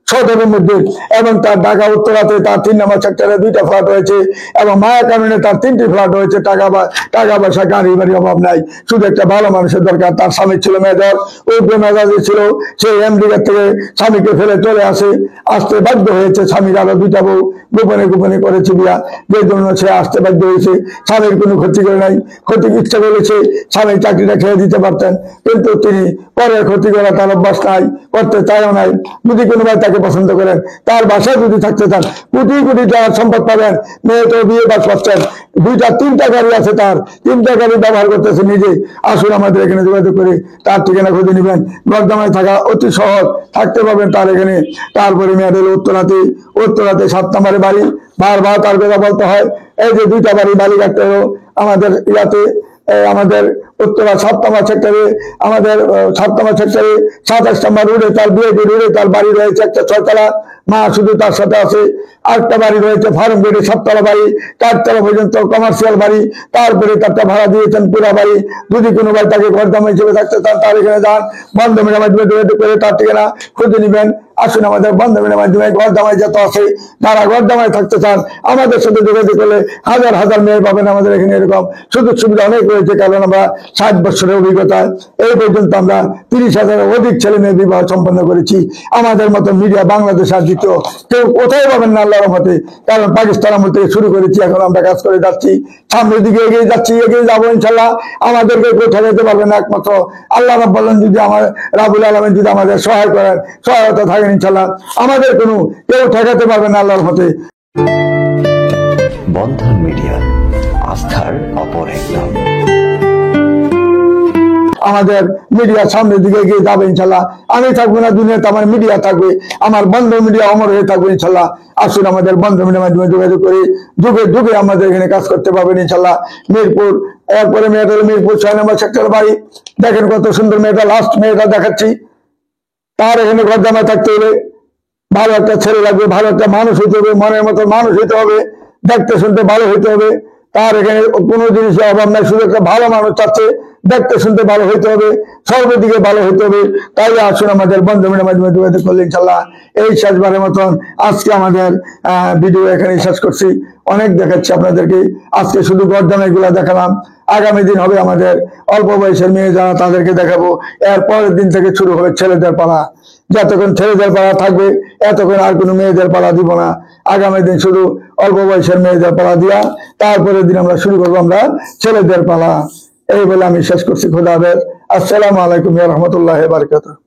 [SPEAKER 1] সদরের মধ্যে। এবং তার ঢাকা উত্তরাতে তার 3 নম্বর সেক্টরে 2টা ফ্ল্যাট রয়েছে। এবং মায়া কারণে তার 3টি ফ্ল্যাট রয়েছে। টাকা পয়সা গাড়ি বাড়ি অভাব নাই, শুধু একটা ভালো মানুষের দরকার। তার স্বামী ছিল মেজর, উগ্র মেজাজে ছিল। সেই আমেরিকা থেকে স্বামীকে ফেলে চলে আসতে বাধ্য হয়েছে। স্বামীর আরো 2টা বউ গোপনে করেছে বিয়া, যে জন্য সে আসতে বাধ্য হয়েছে। স্বামীর কোনো ক্ষতি করে নাই, ক্ষতি ইচ্ছা করেছে স্বামীর চাকরিটা খেয়ে দিতে পারতেন, কিন্তু তিনি পরের ক্ষতি করা তার অভ্যাস নাই, করতে চায়ও নাই। যদি কোনো ভাই তাকে পছন্দ করেন, তার বাসায় যদি থাকতে চান, কোটি কোটি টাকার সম্পদ পাবেন। মেয়ে তো বিয়ে বাস করছেন, 2টা 3টা গাড়ি আছে তার, 3টা গাড়ি ব্যবহার করতেছে নিজে। আসুন আমাদের এখানে যোগাযোগ করে তার ঠিকানা খুঁজে নেবেন। ঘরজামাই থাকা অতি সহজ, থাকতে পারবেন তার এখানে। তারপরে মেয়েদের উত্তরাতে 7 নম্বরে বাড়ি। বারবার তার কথা বলতে হয়। এই যে 2টা বাড়ি বালিঘাট আমাদের আমাদের উত্তরা 7 নম্বর সেক্টরে, আমাদের 7 নম্বর সেক্টরে 27 নম্বর রোডে তার বিএডি রোডে তার বাড়ি রয়েছে। একটা 6 তলা, মা শুধু তার সাথে আছে। আরেকটা বাড়ি রয়েছে ফার্ম গেটে 7 তলা বাড়ি, 4 তলা পর্যন্ত কমার্শিয়াল বাড়ি। তারপরে তারটা ভাড়া দিয়েছেন পুরা বাড়ি। যদি কোনো ভাই তাকে ঘরজামাই হিসেবে থাকতে চান, তার এখানে যান, বন্ধ মিডিয়ার মাধ্যমে যোগাযোগ করে তার ঠিকানা খুঁজে নেবেন। আসুন আমাদের বন্ধ মিডিয়ার মাধ্যমে ঘরজামাই যত আছে, যারা ঘরজামাই থাকতে চান আমাদের সাথে যোগাযোগ করলে হাজার হাজার মেয়ে পাবেন। আমাদের এখানে এরকম সুযোগ সুবিধা অনেক রয়েছে, কারণ আমরা 60 বছরের অভিজ্ঞতা। এই পর্যন্ত আমরা 30,000-এর অধিক ছেলে মেয়ে বিবাহ সম্পন্ন করেছি। আমাদের মতো মিডিয়া বাংলাদেশ আর দ্বিতীয় কেউ কোথায় পাবেন না আল্লাহর রহমতে। কারণ পাকিস্তান আমল থেকে শুরু করেছি, এখন আমরা কাজ করে যাচ্ছি, সামনের দিকে এগিয়ে যাচ্ছি, এগিয়ে যাবো ইনশাল্লাহ। আমাদেরকে কেউ ঠেকাতে পারবে না, একমাত্র আল্লাহ রাব্বুল যদি রাব্বুল আলামিন যদি আমাদের সহায় করেন, সহায়তা থাকেন ইনশাল্লাহ, আমাদের কোনো কেউ ঠেকাতে পারবে না আল্লাহর রহমতে।
[SPEAKER 2] বন্ধন মিডিয়া, আস্থার অপর এক নাম।
[SPEAKER 1] আমাদের মিডিয়া সামনের দিকে এগিয়ে যাবে ইনশাল্লাহ। আমি থাকবো না দুনিয়াতে, আমার মিডিয়া থাকবে, আমার বন্ধ মিডিয়া অমর হয়ে থাকবে ইনশাল্লাহ। আসুন আমাদের বন্ধ মিডিয়ার মাধ্যমে যোগাযোগ করে যুগে যুগে আমাদের এখানে কাজ করতে পারবেন ইনশাল্লাহ। মিরপুর, এরপরে মেয়েটা মিরপুর 6 নম্বর সেক্টর বাড়ি। দেখেন কত সুন্দর মেয়েটা, লাস্ট মেয়েটা দেখাচ্ছি। তার এখানে ঘরজামাই থাকতে হলে ভালো একটা ছেলে লাগবে, ভালো একটা মানুষ হইতে হবে, মনের মতো মানুষ হইতে হবে, দেখতে শুনতে ভালো হইতে হবে। তার এখানে কোনো জিনিসের অভাব নাই, শুধু একটা ভালো মানুষ চাচ্ছে, দেখতে শুনতে ভালো হইতে হবে, সর্বদিকে ভালো হইতে হবে। তাই আসুন আমাদের বন্ধু মিডিয়ার মাধ্যমে যোগাযোগ করলে ইনশাল্লাহ। এই শেষবারের মতন আজকে আমাদের ভিডিও এখানে শেষ করছি। অনেক দেখাচ্ছি আপনাদেরকে, আজকে শুধু ঘরজামাই গুলা দেখালাম। আগামী দিন হবে আমাদের অল্প বয়সের মেয়ে যারা, তাদেরকে দেখাবো। এর পরের দিন থেকে শুরু হবে ছেলেদের পালা। যতক্ষণ ছেলেদের পালা থাকবে এতক্ষণ আর কোনো মেয়েদের পালা দিব না। আগামী দিন শুধু অল্প বয়সের মেয়েদের পালা দিয়া, তারপরের দিন আমরা শুরু করবো আমরা ছেলেদের পালা। এই বলে আমি শেষ করছি। খোদা হাফেজ। আসসালামু আলাইকুম ওয়া রাহমাতুল্লাহি ওয়া বারাকাতুহু।